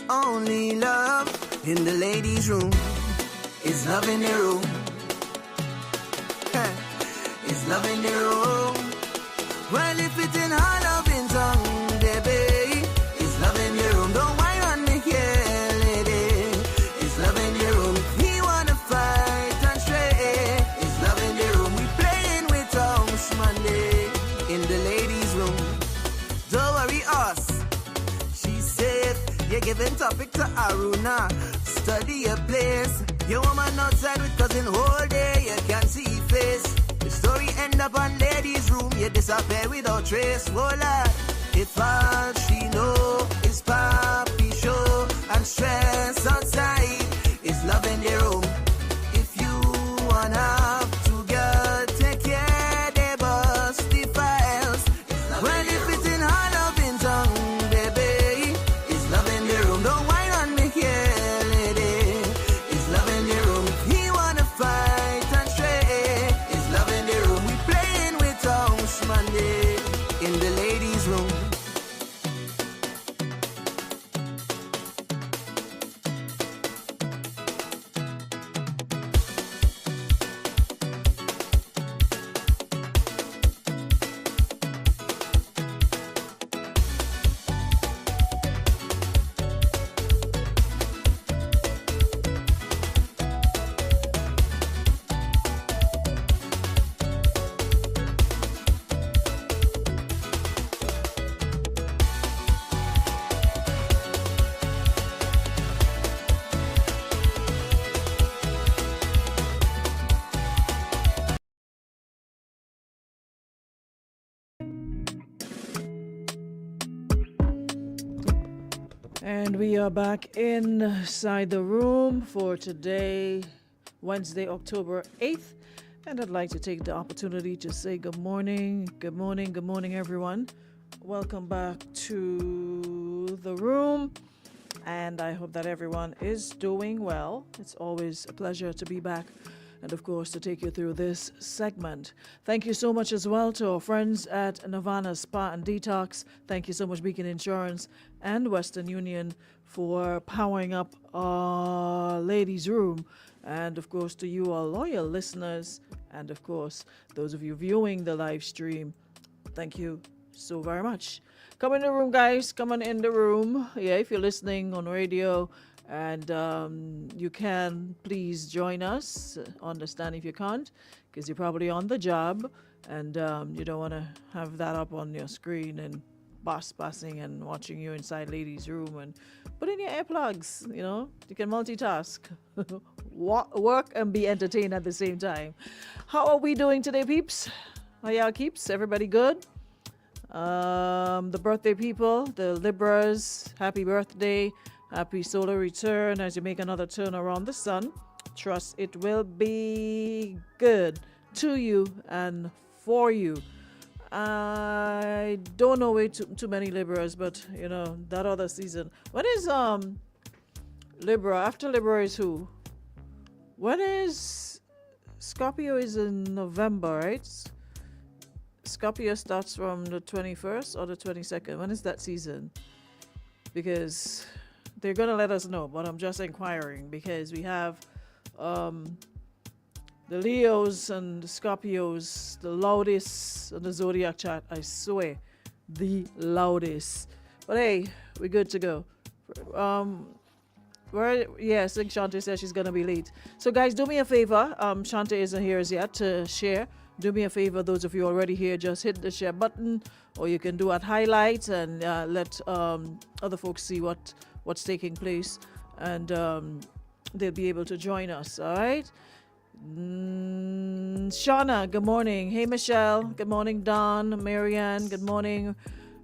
only love in the ladies' room. Is love in the room. Is love in the room. Well, if it in her loving tongue, baby, is love in the room. Don't whine on me here, lady. Is love in the room. If he wanna fight and stray, is love in the room. We playing with house Monday in the ladies' room. Don't worry us. She said, you're giving topic to Aruna. Study your place. Your woman outside with cousin whole day. You can't see face. The story end up on ladies' room. You disappear without trace. Voila. If all she know is papi show and stress outside, is love in the room. If you wanna have to girl, take care, they bust the files. Well, if it's in her loving tongue, baby, is love in the room. Don't whine on me here, lady. Is love in the room. If he wanna fight and stray, is love in the room. We playing with house Monday in the ladies' room. And we are back inside the room for today, Wednesday, October 8th. And I'd like to take the opportunity to say good morning, good morning, good morning, everyone. Welcome back to the room. And I hope that everyone is doing well. It's always a pleasure to be back and, of course, to take you through this segment. Thank you so much as well to our friends at Nirvana Spa and Detox. Thank you so much, Beacon Insurance and Western Union, for powering up our ladies' room. And, of course, to you, our loyal listeners, and, of course, those of you viewing the live stream, thank you so very much. Come in the room, guys. Come on in the room. Yeah, if you're listening on radio, and you can please join us. Understand if you can't, because you're probably on the job and you don't want to have that up on your screen and boss passing and watching you inside ladies' room. And put in your earplugs. You can multitask, work and be entertained at the same time. How are we doing today, peeps? How y'all keeps? Everybody good? The birthday people, the Libras, happy birthday. Happy solar return as you make another turn around the sun. Trust it will be good to you and for you. I don't know way too many Libras, but that other season. When is Libra? After Libra is who? When is Scorpio? Is in November, right? Scorpio starts from the 21st or the 22nd. When is that season? Because they're going to let us know, but I'm just inquiring because we have the Leos and the Scorpios, the loudest on the zodiac chart, I swear, the loudest. But hey, we're good to go. Yes, I think Shante says she's going to be late. So guys, do me a favor. Shante isn't here as yet to share. Do me a favor, those of you already here, just hit the share button, or you can do at highlights and let other folks see what's taking place, and they'll be able to join us. All right. Shauna, good morning. Hey, Michelle. Good morning, Don. Marianne, good morning.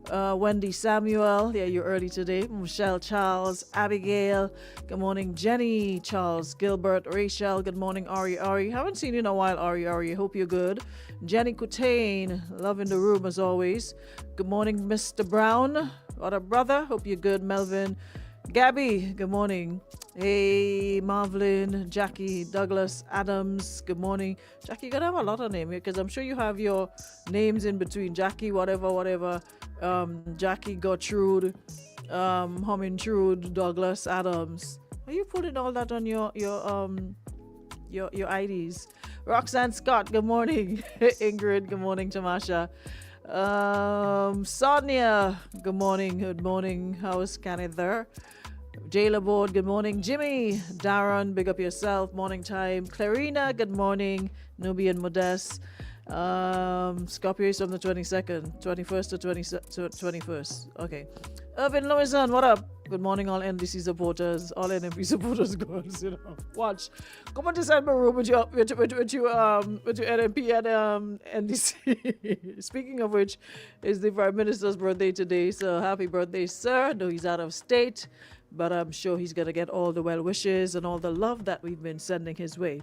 Wendy Samuel, yeah, you're early today. Michelle Charles, Abigail, good morning. Jenny Charles, Gilbert, Rachel, good morning. Ari, haven't seen you in a while. Ari, hope you're good. Jenny Coutain, love in the room as always. Good morning, Mr. Brown, what a brother, hope you're good. Melvin, Gabby, good morning. Hey, Marvin, Jackie, Douglas, Adams, good morning. Jackie, you're gonna have a lot of names here because I'm sure you have your names in between. Jackie, whatever. Jackie, Gertrude, Humming through Douglas Adams. Are you putting all that on your IDs? Roxanne Scott, good morning. Ingrid, good morning. Tamasha. Sonia, good morning. Good morning. How's Canada? Jayla Board, good morning. Jimmy, Darren, big up yourself. Morning time. Clarina, good morning. Nubian Modest. Scorpio is from the 22nd, 21st to 21st. Okay. Irvin Lewison, what up? Good morning, all NDC supporters, all NMP supporters, girls. You know, watch. Come on inside my room with your NMP and NDC. Speaking of which, it's the Prime Minister's birthday today, so happy birthday, sir. No, he's out of state, but I'm sure he's gonna get all the well wishes and all the love that we've been sending his way.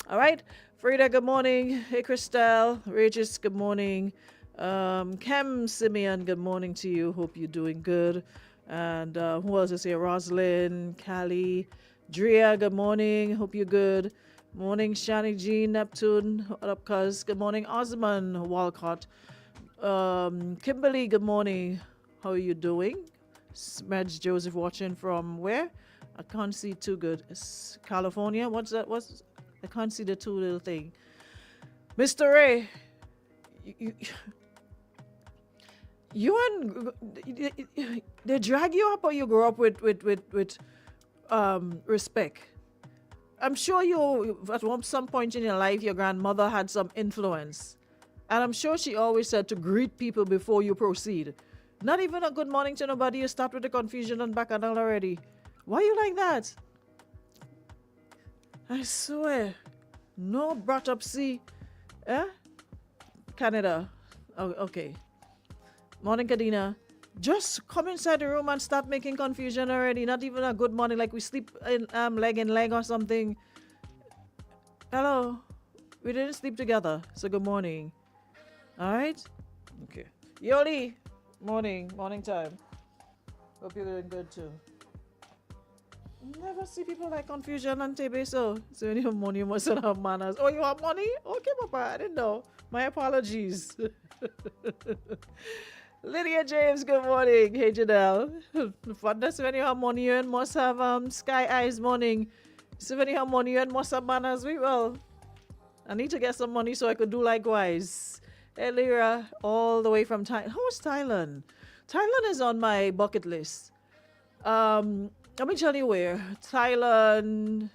All right, Frida, good morning. Hey, Christelle, Regis, good morning. Kem Simeon, good morning to you. Hope you're doing good. And who else is here? Rosalind, Callie, Drea, good morning. Hope you're good. Morning, Shani Jean, Neptune. What up, cuz? Good morning, Osman Walcott. Kimberly, good morning. How are you doing? Smedge Joseph watching from where? I can't see too good. It's California? What's that? I can't see the two little thing. Mr. Ray, you and they drag you up, or you grow up with respect? I'm sure you at some point in your life your grandmother had some influence, and I'm sure she always said to greet people before you proceed. Not even a good morning to nobody. You start with the confusion and back and all already. Why you like that? I swear, no brought up see, Canada. Oh, okay. Morning, Kadina. Just come inside the room and start making confusion already. Not even a good morning, like we sleep in leg in leg or something. Hello, we didn't sleep together, so good morning. All right. Okay. Yoli, morning time. Hope you're doing good too. Never see people like confusion on TV, so when you have money, you must have manners. Oh, you have money? Okay, Papa, I didn't know. My apologies. Lydia James, good morning. Hey, Janelle. That's when you have money, you must have sky eyes morning. So when you have money, you must have manners. Well, I need to get some money so I could do likewise. Hey, Lyra, all the way from Thailand. How was Thailand? Thailand is on my bucket list. Let me tell you where. Thailand,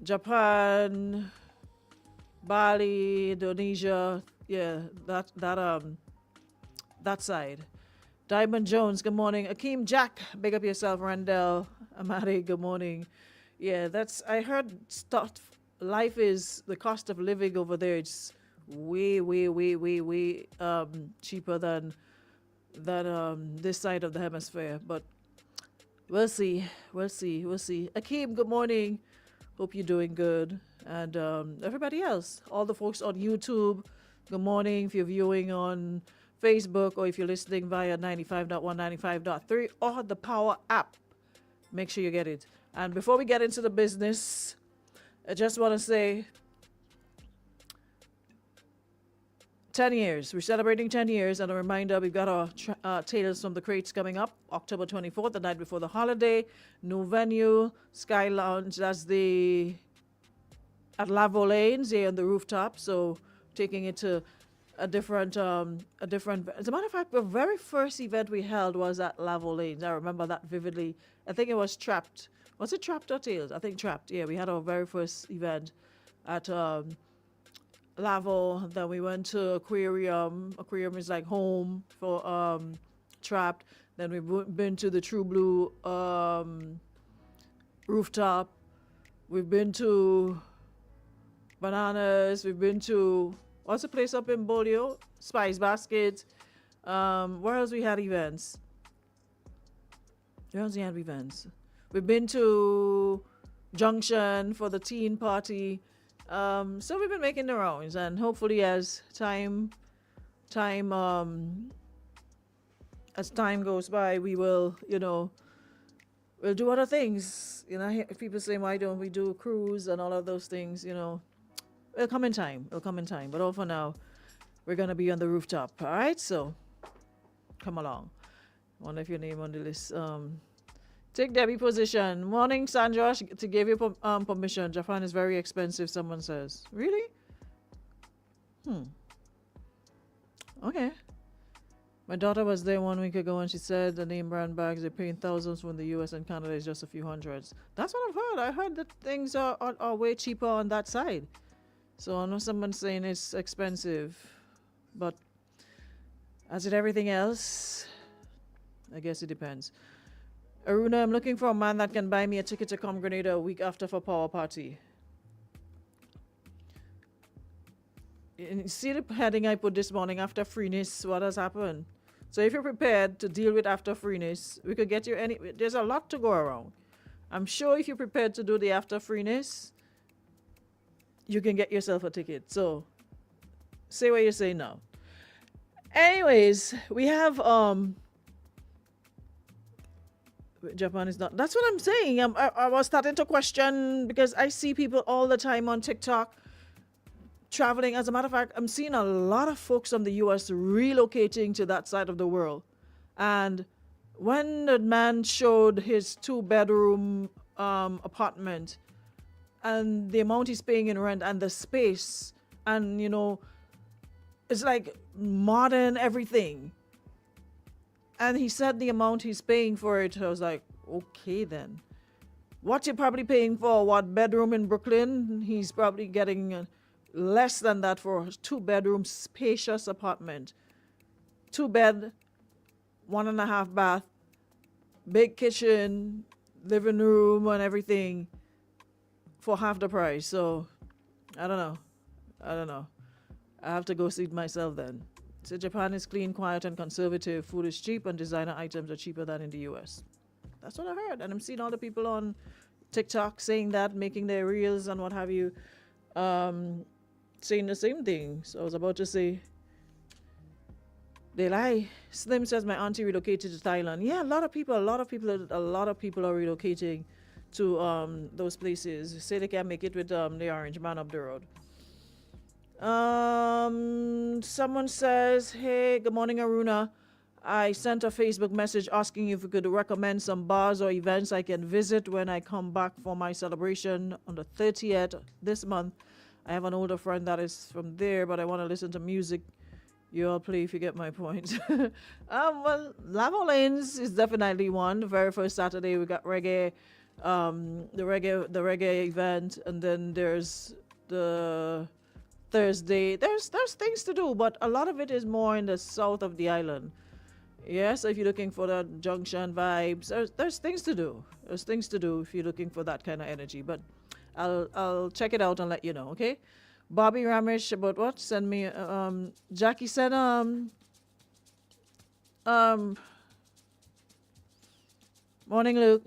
Japan, Bali, Indonesia. Yeah, that side. Diamond Jones, good morning. Akeem Jack, big up yourself. Randall, Amari, good morning. Yeah, I heard life is, the cost of living over there, it's way cheaper than this side of the hemisphere, but we'll see. Akeem, good morning. Hope you're doing good. And everybody else, all the folks on YouTube, good morning. If you're viewing on Facebook or if you're listening via 95.1, 95.3 or the Power app, make sure you get it. And before we get into the business, I just want to say 10 years. We're celebrating 10 years. And a reminder, we've got our Tales from the Crates coming up October 24th, the night before the holiday. New venue, Sky Lounge. That's at Lavo Lanes here on the rooftop. So taking it to a different, as a matter of fact, the very first event we held was at Lavo Lanes. I remember that vividly. I think it was Trapped. Was it Trapped or Tales? I think Trapped. Yeah, we had our very first event at Lavo. Then we went to Aquarium. Aquarium is like home for Trapped. Then we've been to the True Blue rooftop. We've been to Bananas. We've been to, what's the place up in Bolio? Spice Basket. Where else we had events? We've been to Junction for the teen party. So we've been making the rounds, and hopefully as time goes by, we will, we'll do other things. If people say, why don't we do a cruise and all of those things, it'll come in time. But all for now, we're going to be on the rooftop. All right. So come along. Wonder if your name on the list. Take Debbie position. Morning, Sandra. To give you permission. Japan is very expensive, someone says. Really? Okay. My daughter was there 1 week ago and she said the name brand bags they're paying thousands when the US and Canada is just a few hundreds. That's what I've heard. I heard that things are way cheaper on that side. So I know someone's saying it's expensive. But as with everything else, I guess it depends. Aruna, I'm looking for a man that can buy me a ticket to come Grenada a week after for power party. And see the heading I put this morning, after freeness, what has happened? So if you're prepared to deal with after freeness, we could get you any, there's a lot to go around. I'm sure if you're prepared to do the after freeness, you can get yourself a ticket. So say what you say now. Anyways, we have Japan is not, that's what I'm saying. I was starting to question because I see people all the time on TikTok traveling. As a matter of fact, I'm seeing a lot of folks from the US relocating to that side of the world. And when the man showed his 2-bedroom apartment and the amount he's paying in rent and the space, and you know, it's like modern everything. And he said the amount he's paying for it. I was like, okay then. What you're probably paying for what bedroom in Brooklyn, he's probably getting less than that for a 2-bedroom spacious apartment. 2 bed, 1.5 bath, big kitchen, living room and everything for half the price. So I don't know. I have to go see it myself then. So Japan is clean, quiet, and conservative. Food is cheap, and designer items are cheaper than in the US. That's what I heard. And I'm seeing all the people on TikTok saying that, making their reels and what have you, saying the same thing. So I was about to say, they lie. Slim says my auntie relocated to Thailand. Yeah, a lot of people are relocating to those places. Say they can't make it with the orange man up the road. Someone says, hey, good morning, Aruna. I sent a Facebook message asking if you could recommend some bars or events I can visit when I come back for my celebration on the 30th this month. I have an older friend that is from there, but I want to listen to music. You all play if you get my point. Well, Lavo Lanes is definitely one. The very first Saturday we got reggae, the reggae event, and then there's the Thursday. There's things to do, but a lot of it is more in the south of the island. Yeah, so if you're looking for the junction vibes, there's things to do. There's things to do if you're looking for that kind of energy. But I'll check it out and let you know, okay? Bobby Ramesh, about what? Send me Jackie said morning, Luke.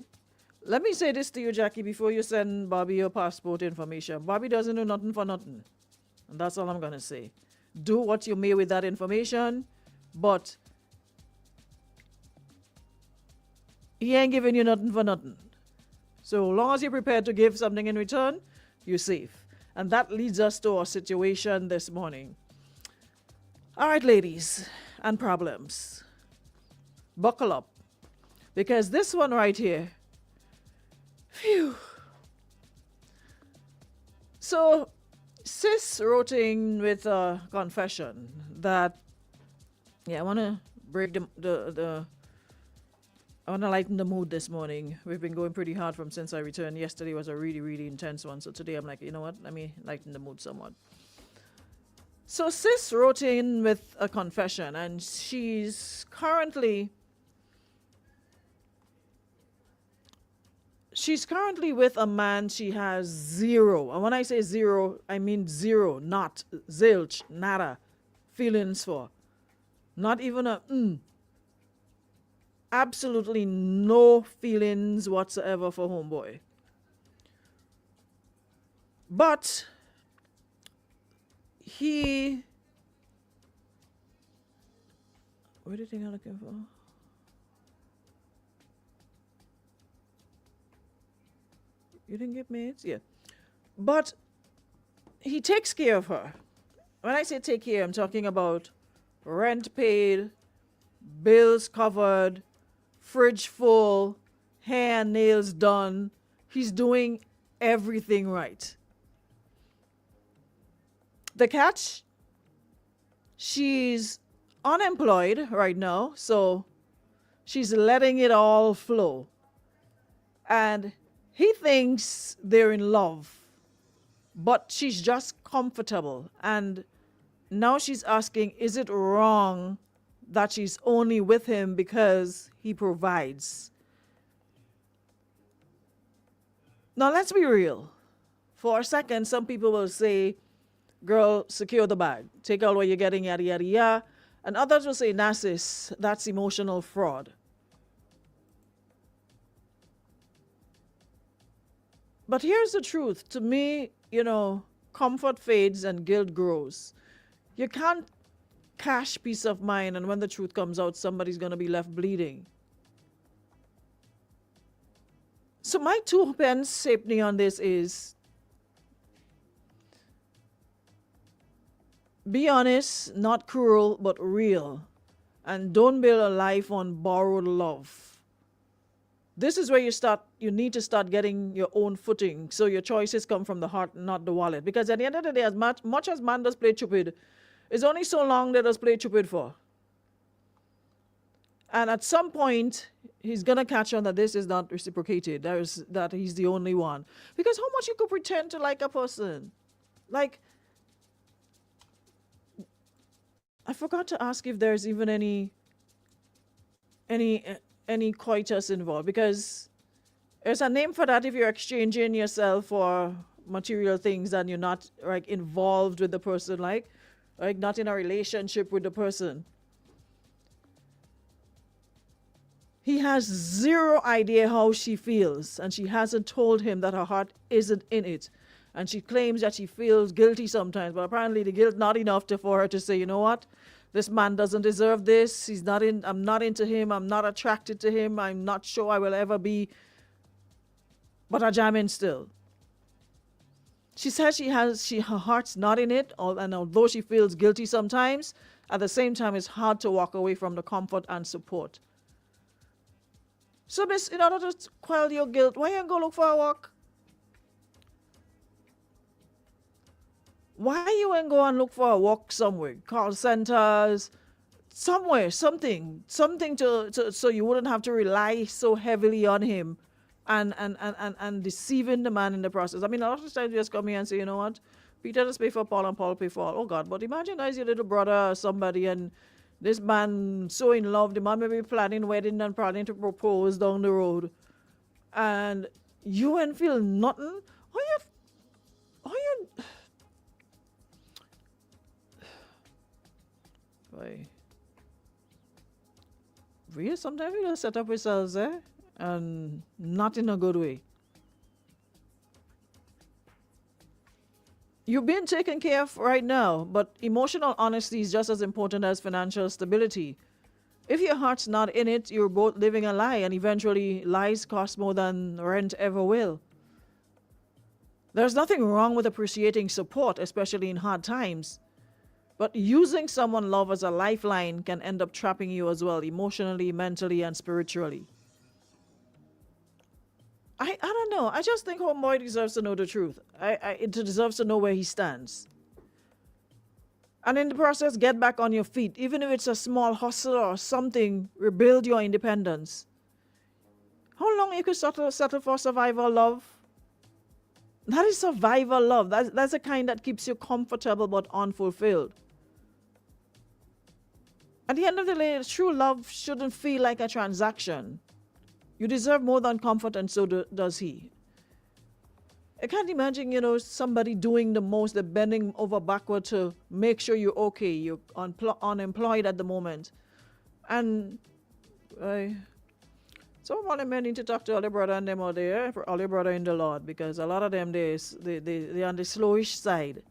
Let me say this to you, Jackie, before you send Bobby your passport information. Bobby doesn't do nothing for nothing. And that's all I'm gonna say. Do what you may with that information, but he ain't giving you nothing for nothing. So long as you're prepared to give something in return, you're safe. And that leads us to our situation this morning. All right, ladies and problems, buckle up. Because this one right here, phew. So, sis wrote in with a confession that, I want to break I want to lighten the mood this morning. We've been going pretty hard since I returned. Yesterday was a really, really intense one. So today I'm like, you know what? Let me lighten the mood somewhat. So sis wrote in with a confession, and she's currently with a man she has zero. And when I say zero, I mean zero, not zilch, nada, feelings for. Not even a absolutely no feelings whatsoever for homeboy. But he, what do you think I'm looking for? You didn't get maids? Yeah. But he takes care of her. When I say take care, I'm talking about rent paid, bills covered, fridge full, hair and nails done. He's doing everything right. The catch? She's unemployed right now, so she's letting it all flow. And he thinks they're in love, but she's just comfortable. And now she's asking, is it wrong that she's only with him because he provides? Now, let's be real. For a second, some people will say, girl, secure the bag. Take out what you're getting, yada, yada, yada. And others will say, narcissist, that's emotional fraud. But here's the truth. To me, comfort fades and guilt grows. You can't cash peace of mind, and when the truth comes out, somebody's going to be left bleeding. So my 2 pence halfpenny on this is, be honest, not cruel, but real. And don't build a life on borrowed love. This is where you need to start getting your own footing, so your choices come from the heart, not the wallet. Because at the end of the day, as much as man does play stupid, it's only so long that does play stupid for. And at some point, he's going to catch on that this is not reciprocated, that he's the only one. Because how much you could pretend to like a person? Like, I forgot to ask if there's even any coitus involved, because there's a name for that if you're exchanging yourself for material things and you're not like involved with the person, like not in a relationship with the person. He has zero idea how she feels, and she hasn't told him that her heart isn't in it. And she claims that she feels guilty sometimes, but apparently the guilt not enough for her to say, you know what? This man doesn't deserve this. I'm not into him. I'm not attracted to him. I'm not sure I will ever be. But I jam in still. She says her heart's not in it, and although she feels guilty sometimes, at the same time it's hard to walk away from the comfort and support. So, miss, in order to quell your guilt, why you go look for a walk? Why you ain't go and look for a walk somewhere? Call centers, somewhere, something to so you wouldn't have to rely so heavily on him and deceiving the man in the process. I mean, a lot of times you just come here and say, you know what? Peter just pay for Paul and Paul pay for all. Oh God, but imagine as your little brother or somebody, and this man so in love, the man may be planning wedding and planning to propose down the road, and you ain't feel nothing. Why? We sometimes we just set up ourselves there, and not in a good way. You're being taken care of right now, but emotional honesty is just as important as financial stability. If your heart's not in it, you're both living a lie, and eventually lies cost more than rent ever will. There's nothing wrong with appreciating support, especially in hard times. But using someone's love as a lifeline can end up trapping you as well, emotionally, mentally, and spiritually. I don't know. I just think homeboy deserves to know the truth. It deserves to know where he stands. And in the process, get back on your feet. Even if it's a small hustle or something, rebuild your independence. How long you could settle for survival love? That is survival love. That's the kind that keeps you comfortable but unfulfilled. At the end of the day, true love shouldn't feel like a transaction. You deserve more than comfort, and so does he. I can't imagine, somebody doing the most, they're bending over backward to make sure you're okay. You're unemployed at the moment. And some of them men need to talk to all their brother and them out there, all their brother in the Lord, because a lot of them, they're on the slowish side.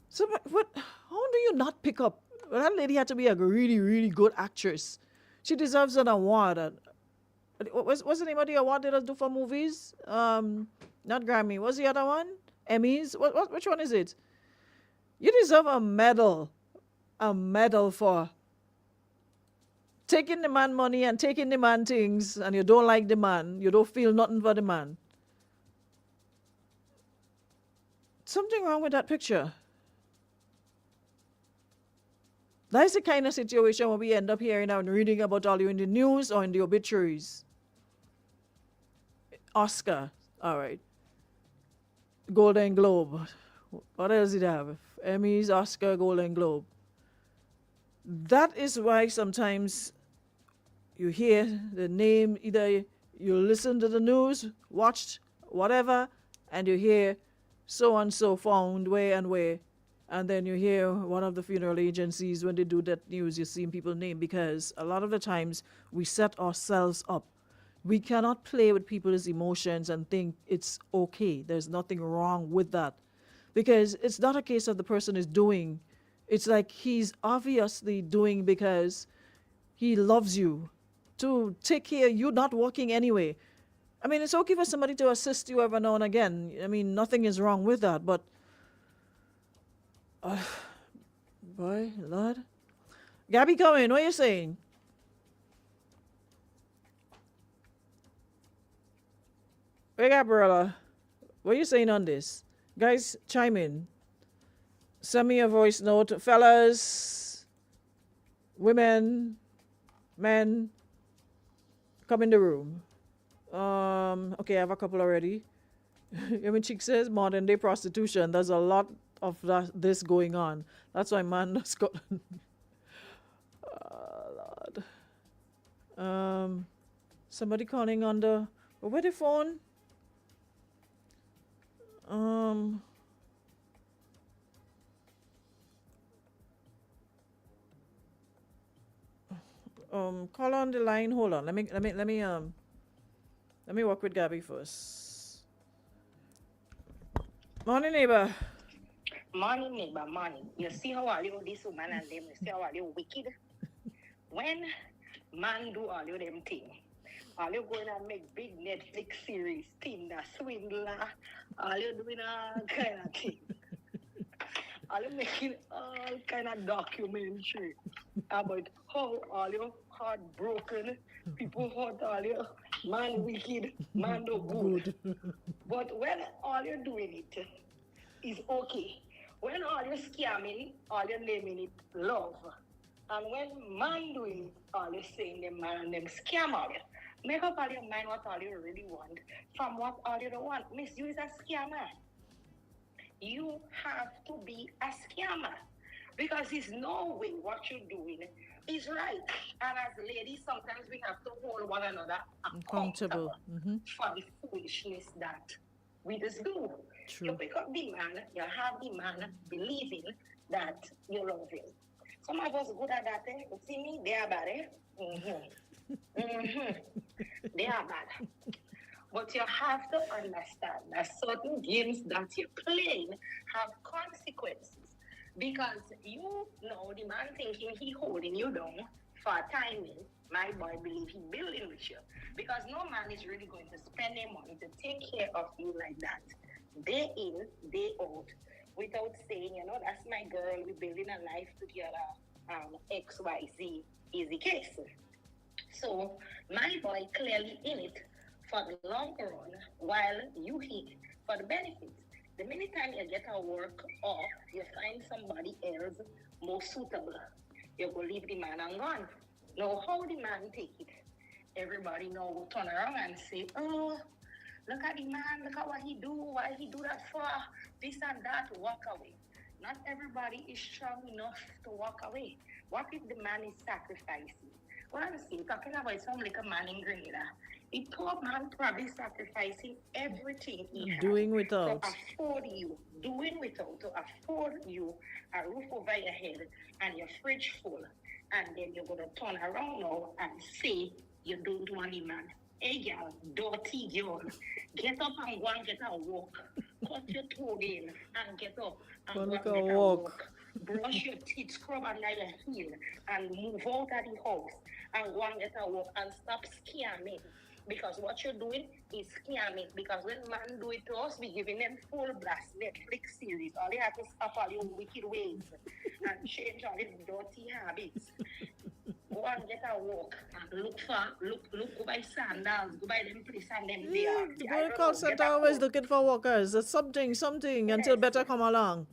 So how do you not pick up? Well, that lady had to be a really, really good actress. She deserves an award. What's the name of the award they just do for movies? Not Grammy. What's the other one? Emmys? Which one is it? You deserve a medal. A medal for taking the man money and taking the man things, and you don't like the man, you don't feel nothing for the man. Something wrong with that picture. That's the kind of situation where we end up hearing and reading about all you in the news or in the obituaries. Oscar, all right. Golden Globe. What else did it have? Emmys, Oscar, Golden Globe. That is why sometimes you hear the name, either you listen to the news, watch whatever, and you hear so and so found where and where. And then you hear one of the funeral agencies, when they do that news, you see people's name, because a lot of the times we set ourselves up. We cannot play with people's emotions and think it's okay. There's nothing wrong with that. Because it's not a case of the person is doing. It's like he's obviously doing because he loves you, to take care of you not working anyway. I mean, it's okay for somebody to assist you every now and again. I mean, nothing is wrong with that, but boy, Lord. Gabby, come in. What are you saying? Hey, Gabriella. What are you saying on this? Guys, chime in. Send me a voice note. Fellas, women, men, come in the room. Okay, I have a couple already. Yemen Chick says modern day prostitution. There's a lot of this going on. That's why man has got. Lord. Somebody calling on the where the phone? Call on the line. Hold on. Let me work with Gabby first. Morning, neighbor. Morning, neighbor, morning. You see how all you this woman and them, you see how all you wicked? When man do all you them thing, all you going and make big Netflix series, Tinder, Swindler, all you doing all kind of thing. All you making all kind of documentary about how all you heartbroken, people hurt all you, man wicked, man no good. But when all you're doing it is okay, when all you're scamming, all you're naming it love, and when man doing it, all you're saying them man and them scam all you. Make up all your mind what all you really want from what all you don't want. Miss, you is a scammer. You have to be a scammer because there's no way what you're doing is right. And as ladies, sometimes we have to hold one another accountable for the foolishness that we just do. True. You pick up the man, you have the man believing that you love him. Some of us good at that. You see me? They are bad. They are bad. But you have to understand that certain games that you're playing have consequences. Because you know the man thinking he holding you down for timing, my boy believe he building with you. Because no man is really going to spend their money to take care of you like that. Day in, day out, without saying, you know, that's my girl, we're building a life together, XYZ is the case. So my boy clearly in it for the long run, while you hit for the benefits. The minute time you get a work off, you find somebody else more suitable. You go leave the man and gone. Now, how the man take it? Everybody now will turn around and say, oh, look at the man, look at what he do, why he do that for, this and that, walk away. Not everybody is strong enough to walk away. What if the man is sacrificing? What I'm saying, talking about some like a man in Grenada, the poor man probably sacrificing everything he has Doing without. to afford you, doing without, to afford you a roof over your head and your fridge full. And then you're going to turn around now and say you don't want the man. Hey, girl, dirty girl, get up and go and get a walk. Cut your toe in and get up and go and get a walk. Brush your teeth, scrub under your heel, and move out of the house and go and get a walk and stop scamming. Because what you're doing is scamming. Because when man do it to us, we giving them full blast Netflix series. All they have to stop all your wicked ways and change all your dirty habits. Go and get a walk and go by sandals, go by them place and them there. Yeah, the I Royal don't call know, get center a always coat. looking for workers. That's something until Yes. better come along.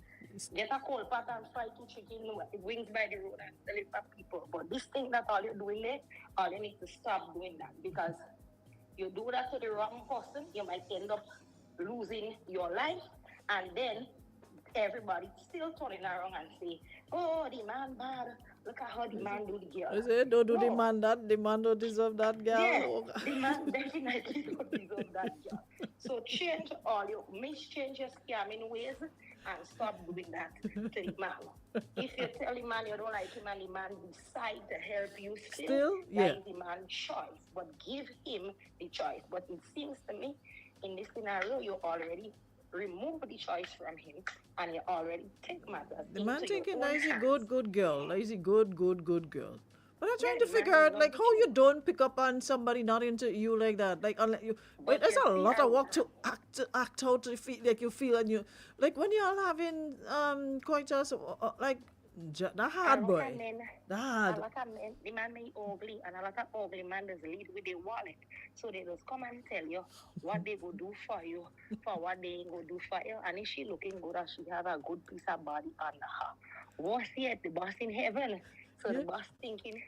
Get a cold pot and fry two chicken wings by the road and sell it for people. But this thing that all you're doing there, all you need to stop doing that because you do that to the wrong person, you might end up losing your life, and then everybody still turning around and say, "Oh, the man bad. Look at how the man do the girl." I say, don't do No, demand that. Demand don't deserve that, yeah, girl. the man definitely don't deserve that job. So change all your change your scamming ways and stop doing that to the man. If you tell the man you don't like him and the man decide to help you Still, that yeah. is the man's choice. But give him the choice. But it seems to me in this scenario you already remove the choice from him and you already take matters The man into thinking your that own is a hands. good girl. That is a good girl. But I'm trying Yeah, to the man figure is out not like the how you truth. don't pick up on somebody not into you like that. Like unless you, wait, But there's you a see, lot of work to act out to feel like you feel and you like when you're having coitus like that hard a lot boy. of men, That a hard. lot of men, the man may ugly, and a lot of ugly men does lead with their wallet. So they just come and tell you what they go do for you, for what they ain't go do for you. And if she looking good, and she have a good piece of body under her. Worse yet, the boss in heaven. So Yeah. the boss thinking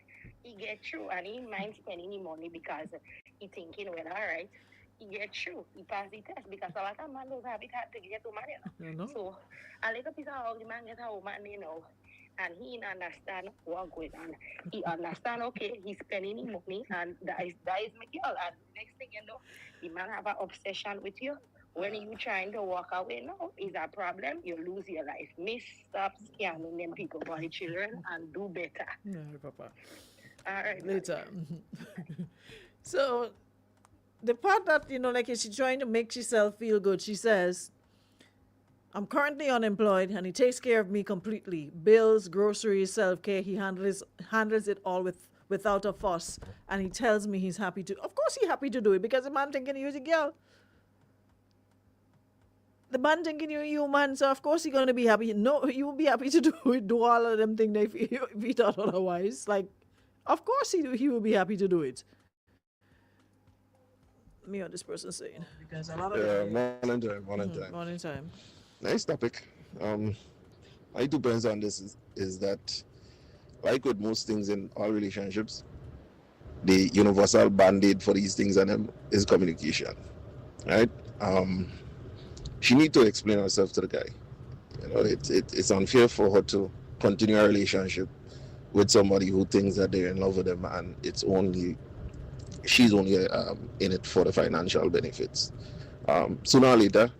he get through, and he mind spending the money because he thinking, well, all right, he get through, he pass the test because a lot of man don't have it hard to get to money. You know? So a little piece of ugly man get a woman, and he understand what going on. He understand, okay, he's spending his money, and that is my girl. And next thing you know, the man have an obsession with you. When you trying to walk away now, is a problem, you lose your life. Miss, stop scamming them people for the children and do better. Yeah, Papa. All right. Later. So the part that like she's trying to make herself feel good, she says, I'm currently unemployed and he takes care of me completely. Bills, groceries, self-care, he handles it all without a fuss. And he tells me he's happy to. Of course he's happy to do it because the man thinking you're a girl. The man thinking you're a human, so of course he's gonna be happy. No, he will be happy to do it, do all of them things if he thought otherwise. Like, of course he will be happy to do it. Me or this person saying. Because a lot of Morning time. morning time. Nice topic. My 2 points on this is that, like with most things in all relationships, the universal band-aid for these things and them is communication, right? She need to explain herself to the guy. It's unfair for her to continue a relationship with somebody who thinks that they're in love with them and she's only in it for the financial benefits. Sooner or later,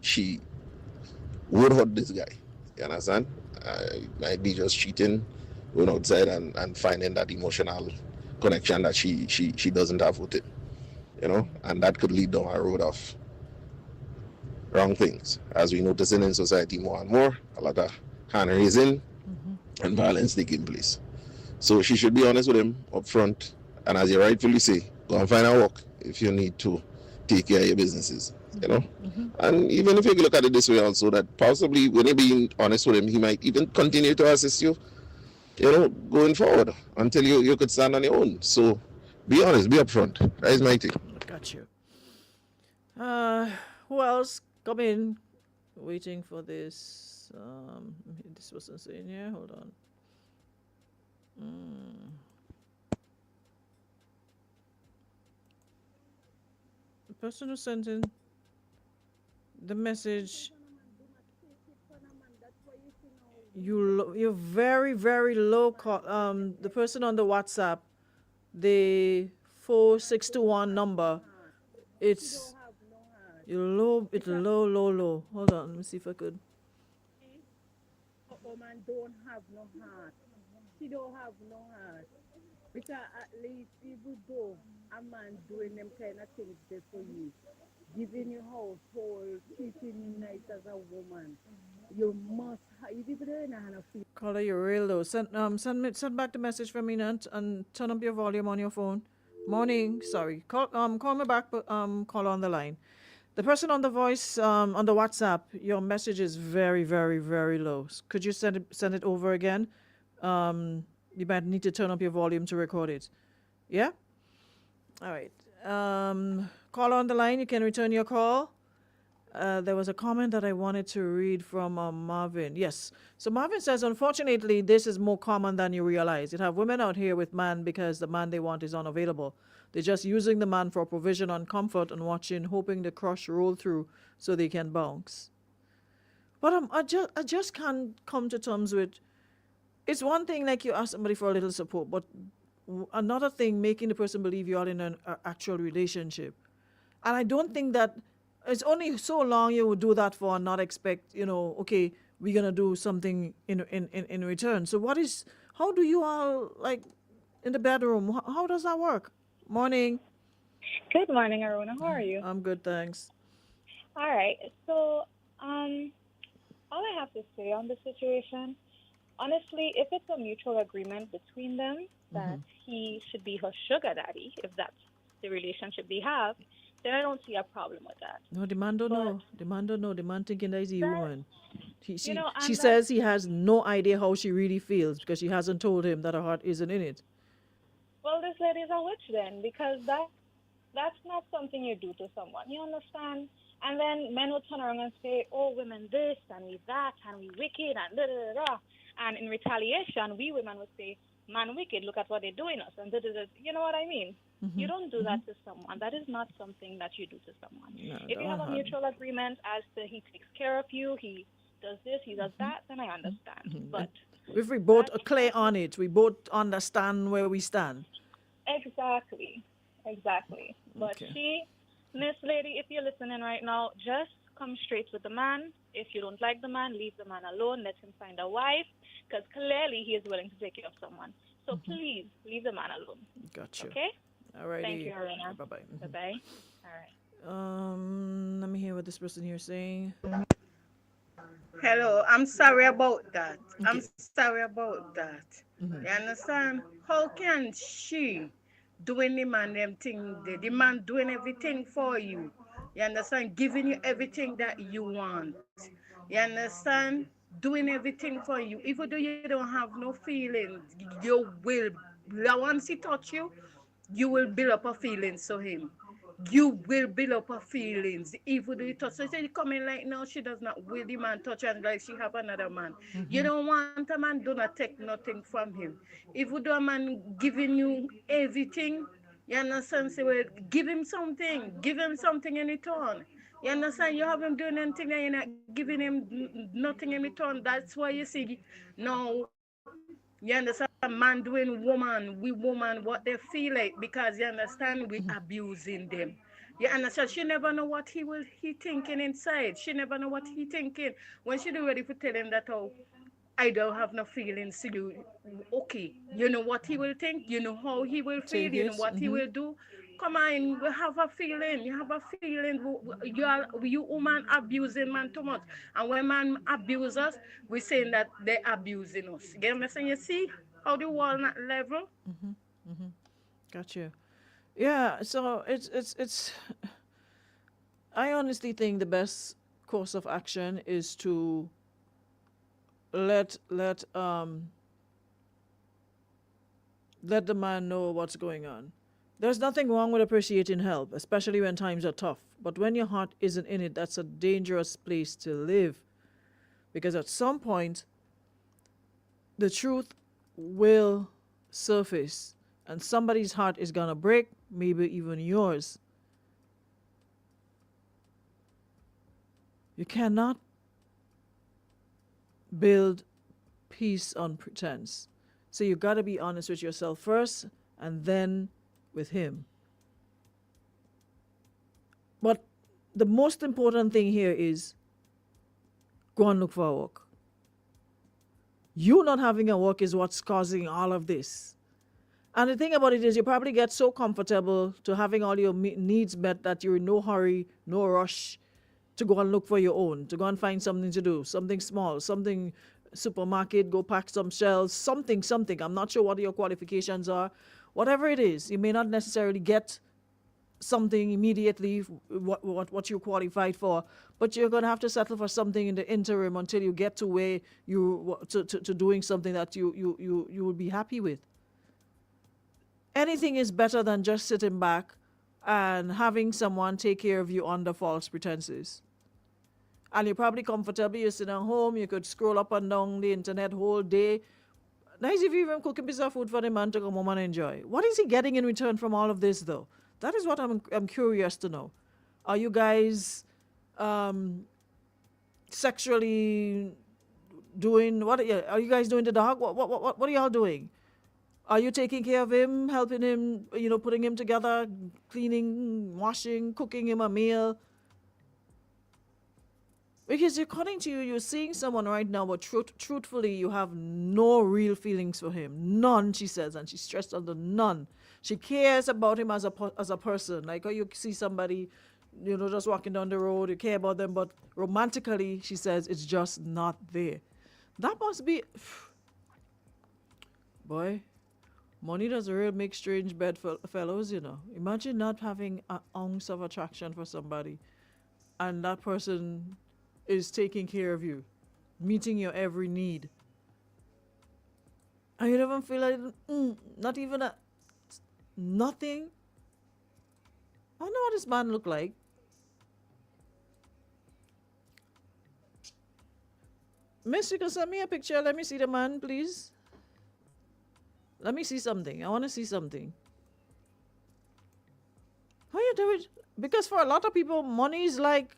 she would hurt this guy. You understand? Might be just cheating, going outside and finding that emotional connection that she doesn't have with it. And that could lead down a road of wrong things. As we noticing in society more and more, a lot of hand raising and violence taking place. So she should be honest with him up front, and as you rightfully say, go and find a work if you need to take care of your businesses. And even if you look at it this way also, that possibly when you're being honest with him, he might even continue to assist you, going forward until you could stand on your own. So be honest, be upfront. That is my take. Got you. Who else? Come in. Waiting for this. This wasn't saying here. Hold on. The person who sent in the message. You're very very low. The person on the WhatsApp, the 4621 number. It's you're low. It's low. Hold on. Let me see if I could. A woman don't have no heart. She don't have no heart. Because at least even though a man doing them kind of things there for you, giving you household, treating you nice as a woman, you must have, you people don't know how to feel. Caller, you're real low. Send back the message for me and turn up your volume on your phone. Morning. Sorry. Call me back, but call on the line. The person on the voice on the WhatsApp, your message is very, very, very low. Could you send it over again? You might need to turn up your volume to record it. Yeah? All right. Call on the line. You can return your call. There was a comment that I wanted to read from Marvin. Yes. So Marvin says, unfortunately, this is more common than you realize. You have women out here with man because the man they want is unavailable. They're just using the man for provision and comfort and watching, hoping the crush roll through so they can bounce. But I just can't come to terms with. It's one thing like you ask somebody for a little support, but another thing making the person believe you are in an actual relationship. And I don't think that it's only so long you would do that for and not expect, okay, we're gonna do something in return. So how do you all like in the bedroom? How does that work? Morning. Good morning, Aruna. How are you? I'm good, thanks. All right. So, all I have to say on the situation, honestly, if it's a mutual agreement between them that he should be her sugar daddy, if that's the relationship they have, then I don't see a problem with that. No, the man don't know. The man don't know. The man thinking that he's a woman. She and says he has no idea how she really feels because she hasn't told him that her heart isn't in it. Well, this lady's a witch then, because that's not something you do to someone. You understand? And then men will turn around and say, oh, women this and we that and we wicked and da da da da. And in retaliation, we women would say, man wicked, look at what they're doing us. And da da da. You know what I mean? You don't do that to someone. That is not something that you do to someone. No, if you have a mutual agreement as to he takes care of you, he does this, he does that, then I understand. But if we both are clear on it, we both understand where we stand. Exactly. But Okay. Miss Lady, if you're listening right now, just come straight with the man. If you don't like the man, leave the man alone. Let him find a wife, because clearly he is willing to take care of someone. So please leave the man alone. Gotcha. Okay? All righty. Thank you, Aruna. Bye-bye. Bye-bye. All right. Let me hear what this person here is saying. Hello, I'm sorry about that. I'm sorry about that. You understand? How can she doing the man them thing, the man doing everything for you? You understand? Giving you everything that you want. You understand? Doing everything for you. Even though you don't have no feelings, you will, once he touch you, you will build up a feelings to him. You will build up her feelings. Even though you touch, so she coming like now, she does not will the man touch her like she have another man. You don't want a man, do not take nothing from him. Even though a man giving you everything, you understand? So well, give him something in return. You understand? You haven't done anything and you're not giving him nothing in return. That's why you see now. You understand? Man doing woman what they feel like, because you understand we abusing them. You understand? She never know what he thinking inside. She never know what he thinking when she do ready to tell him that, oh, I don't have no feelings to you. Okay, you know what he will think. You know how he will feel. Take You know it. what he will do. Come on, we have a feeling. You have a feeling. You woman abusing man too much. And when man abuse us, we saying that they abusing us. You get what I'm saying? You see how the walnut level? Gotcha. Yeah, so it's I honestly think the best course of action is to let the man know what's going on. There's nothing wrong with appreciating help, especially when times are tough. But when your heart isn't in it, that's a dangerous place to live. Because at some point, the truth will surface and somebody's heart is gonna break, maybe even yours. You cannot build peace on pretense. So you gotta be honest with yourself first and then with him. But the most important thing here is go and look for a work. You not having a work is what's causing all of this. And the thing about it is you probably get so comfortable to having all your needs met that you're in no hurry, no rush to go and look for your own, to go and find something to do, something small, something supermarket, go pack some shelves, something. I'm not sure what your qualifications are. Whatever it is, you may not necessarily get something immediately, what you're qualified for, but you're going to have to settle for something in the interim until you get to where to doing something that you will be happy with. Anything is better than just sitting back and having someone take care of you under false pretenses. And you're probably comfortable, you're sitting at home, you could scroll up and down the internet whole day. Nice if you even cook a piece of food for the man to come home and enjoy. What is he getting in return from all of this, though? That is what I'm curious to know. Are you guys sexually doing, what are you guys doing to the dog? What are y'all doing? Are you taking care of him, helping him, putting him together, cleaning, washing, cooking him a meal? Because according to you, you're seeing someone right now, but truthfully, you have no real feelings for him. None, she says, and she's stressed on the none. She cares about him as a person. Like how you see somebody, just walking down the road, you care about them, but romantically, she says, it's just not there. That must be... Boy, money doesn't really make strange bedfellows, Imagine not having an ounce of attraction for somebody, and that person is taking care of you, meeting your every need. And you don't feel like, not even nothing. I know what this man look like. Miss, you can send me a picture. Let me see the man, please. Let me see something. I want to see something. How you do it? Because for a lot of people, money is like,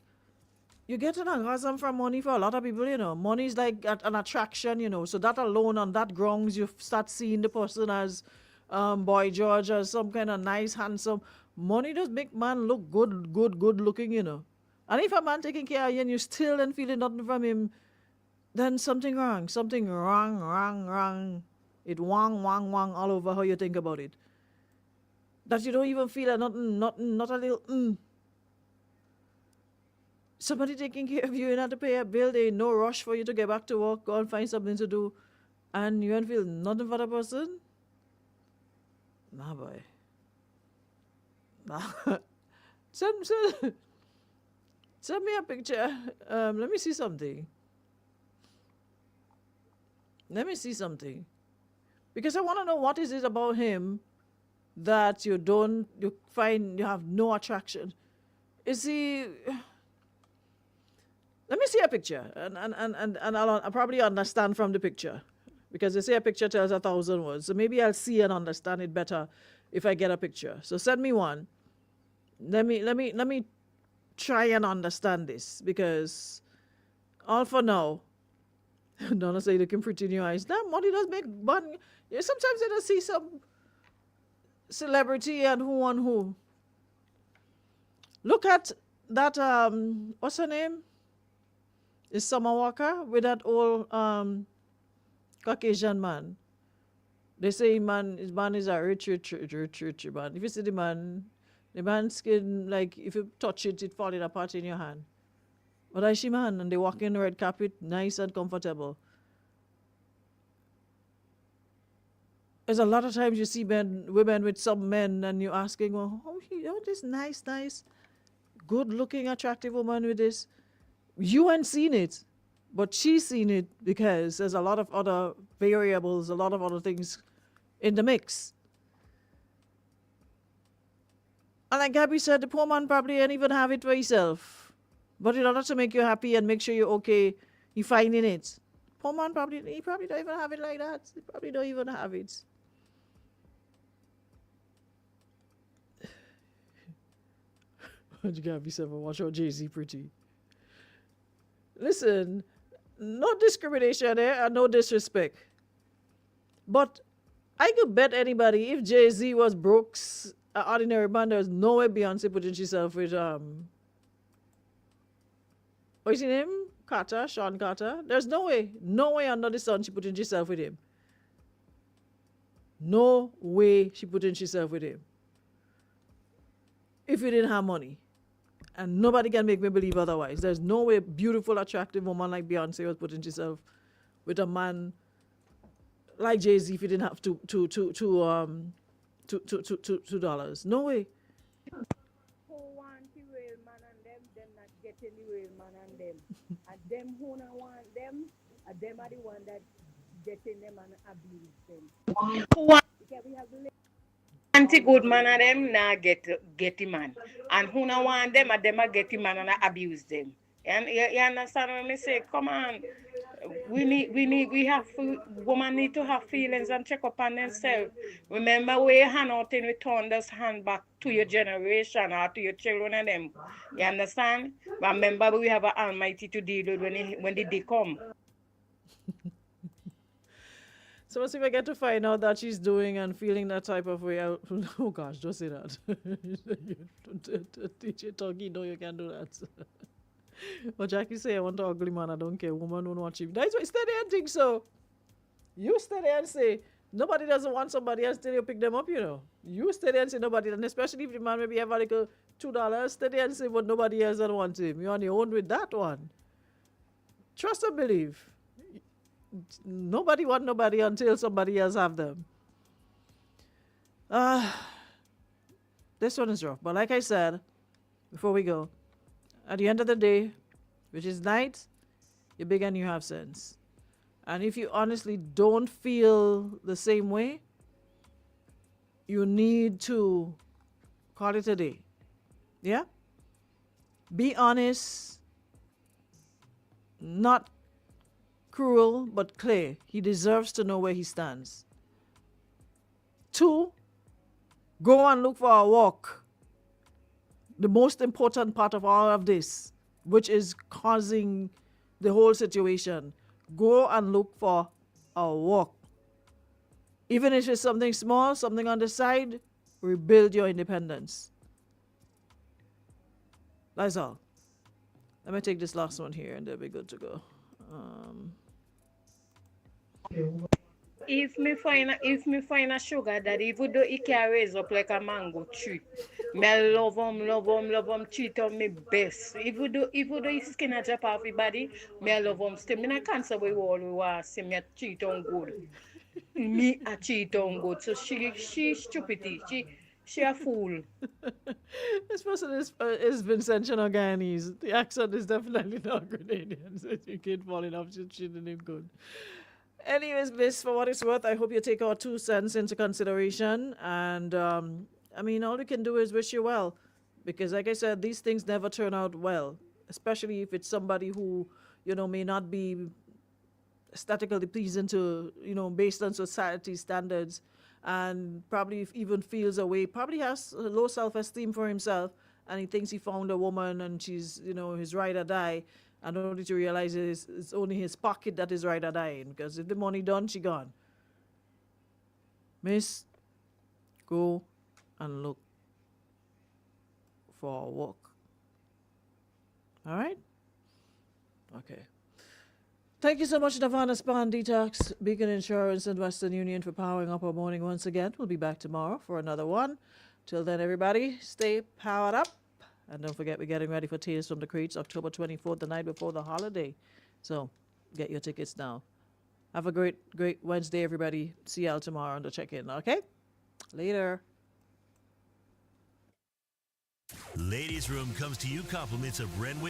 you get an orgasm from money for a lot of people, Money is like an attraction, So that alone, on that grounds, you start seeing the person as Boy George, as some kind of nice, handsome. Money does make man look good looking, And if a man taking care of you and you still ain't feeling nothing from him, then something wrong. Something wrong. It wang all over how you think about it. That you don't even feel nothing, not a little Somebody taking care of you, you have to pay a bill, there ain't no rush for you to get back to work, go and find something to do, and you don't feel nothing for the person? Nah, boy. Nah. Send me a picture. Let me see something. Because I want to know what is it about him that you find you have no attraction. Is he... Let me see a picture, and I'll probably understand from the picture, because they say a picture tells 1,000 words. So maybe I'll see and understand it better if I get a picture. So send me one. Let me try and understand this, because all for now. Don't say looking pretty in your eyes. That money does make money. Sometimes you just see some celebrity and who on who. Look at that. What's her name? Is Summer Walker with that old Caucasian man. They say his man is a rich man. If you see the man's skin, like if you touch it, it falling apart in your hand. But I see man, and they walk in the red carpet, nice and comfortable. There's a lot of times you see women with some men, and you're asking, well, this nice, good-looking, attractive woman with this. You ain't seen it, but she's seen it, because there's a lot of other variables, a lot of other things in the mix. And like Gabby said, the poor man probably ain't even have it for himself. But in order to make you happy and make sure you're okay, he finding it. Poor man he probably don't even have it like that. He probably don't even have it. Gabby said, watch out, Jay-Z pretty. Listen, no discrimination there and no disrespect. But I could bet anybody, if Jay-Z was Brooks, an ordinary man, there's no way Beyonce putting herself with what's his name? Sean Carter. There's no way under the sun she putting herself with him. No way she putting herself with him. If you didn't have money. And nobody can make me believe otherwise. There's no way a beautiful, attractive woman like Beyonce was putting herself with a man like Jay-Z if he didn't have $2. No way. getting the real man and them. And them who not want them, and them are the one that getting them and abuse them. Who want Because we have anti-good man of them, nah get the man. And who not want them, and them a get the man and a abuse them. And you understand what I say? Come on. We have, women need to have feelings and check up on themselves. Remember where you hand out and return this hand back to your generation or to your children and them. You understand? Remember we have an Almighty to deal with when the day come. So once if I get to find out that she's doing and feeling that type of way, oh gosh, don't say that. DJ Talkie, no, you can't do that. But Jackie say, I want an ugly man, I don't care. Woman don't want you. That's why stay there and think so. You stay there and say, nobody doesn't want somebody else till you pick them up, you know. You stay there and say nobody, and especially if the man maybe have like a $2, stay there and say, but nobody else don't want him. You're on your own with that one. Trust and believe. Nobody want nobody until somebody else have them. This one is rough. But like I said, before we go, at the end of the day, which is night, you're big and you have sense. And if you honestly don't feel the same way, you need to call it a day. Yeah? Be honest, not cruel, but clear. He deserves to know where he stands. 2, go and look for a walk. The most important part of all of this, which is causing the whole situation. Go and look for a walk. Even if it's something small, something on the side, rebuild your independence. That's all. Let me take this last one here and they'll be good to go. If me find a sugar daddy, even though he can raise up like a mango tree, me love him, treat him me best. Even though his skin a drop off his body, me love him still. Me not cancel we all we want see me treat him good. Me a treat him good. So she stupidity. She a fool. This person is Vincentian or Guyanese. The accent is definitely not Grenadian, so you can't fall in love with treating him good. Anyways, Miss, for what it's worth, I hope you take our 2 cents into consideration. And, I mean, all we can do is wish you well. Because, like I said, these things never turn out well. Especially if it's somebody who, you know, may not be aesthetically pleasing to, you know, based on society standards. And probably even feels a way, probably has low self-esteem for himself. And he thinks he found a woman and she's, you know, his ride or die. And only to realize it's only his pocket that is right or dying. Because if the money done, she gone. Miss, go and look for a walk. All right? Okay. Thank you so much, Nirvana Span Detox, Beacon Insurance, and Western Union for powering up our morning once again. We'll be back tomorrow for another one. Till then, everybody, stay powered up. And don't forget, we're getting ready for Tears from the Crates, October 24th, the night before the holiday. So get your tickets now. Have a great Wednesday, everybody. See y'all tomorrow on the check-in, okay? Later. Ladies Room comes to you compliments of Renwick.